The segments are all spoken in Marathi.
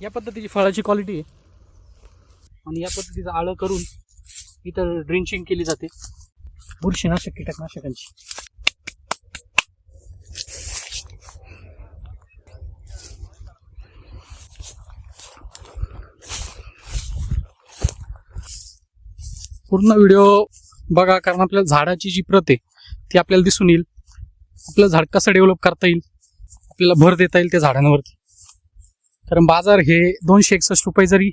या पद्धतीची फळाची क्वालिटी आहे आणि या पद्धतीचं आळं करून इथं ड्रिंचिंग केली जाते बुरशीनाशक कीटकनाशकांची. पूर्ण व्हिडिओ बघा, कारण आपल्याला झाडाची जी प्रत आहे ती आपल्याला दिसून येईल. आपलं झाड कसं डेव्हलप करता येईल, आपल्याला भर देता येईल त्या झाडांवरती. कारण बाजार हे 261 रुपये जरी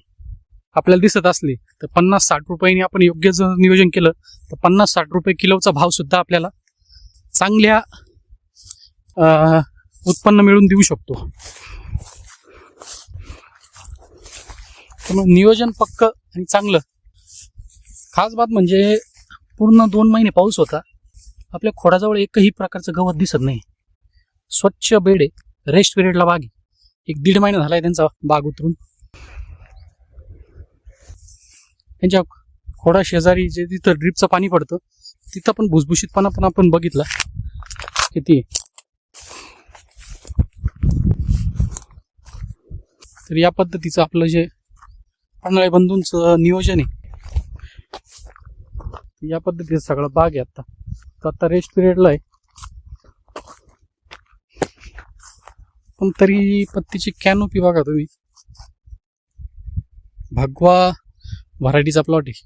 आपल्याला दिसत असले तर 50-60 रुपयांनी आपण योग्य जर नियोजन केलं तर 50-60 रुपये किलोचा भाव सुद्धा आपल्याला चांगल्या उत्पन्न मिळवून देऊ शकतो. त्यामुळे नियोजन पक्क आणि चांगलं. खास बात म्हणजे पूर्ण 2 महिने पाऊस होता, आपल्या खोडाजवळ एकही प्रकारचं गवत दिसत नाही. स्वच्छ बेड आहे. रेस्ट पिरियडला बाग आहे. 1-1.5 महिना झालाय त्यांचा बाग उतरून. त्यांच्या खोडा शेजारी जे तिथं ड्रिपचं पाणी पडतं तिथं पण भुसभुशीतपणा पण आपण बघितला किती. तर या पद्धतीचं आपलं जे पन्हाळे बंधूंचं नियोजन आहे या पद्धतीचं सगळं बाग आहे. आता रेस्ट पिरियडला आहे, पण तरी पत्तीची कॅनोपी बघा तुम्ही. भगवा व्हरायटीचा प्लॉट आहे.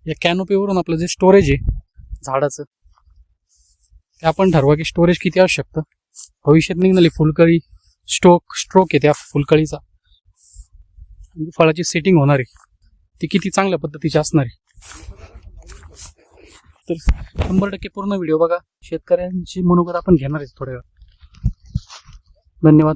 या कॅनोपीवरून आपलं जे स्टोरेज आहे झाडाचं ते आपण ठरवा की स्टोरेज किती आवश्यकतं. भविष्यात निघणारी फुलकळी स्ट्रोक आहे त्या फुलकळीचा, फळाची सेटिंग होणार आहे ती किती चांगल्या पद्धतीची असणार आहे. तर 100% पूर्ण व्हिडिओ बघा. शेतकऱ्यांची मनोगत आपण घेणार आहे थोड्या वेळात. धन्यवाद.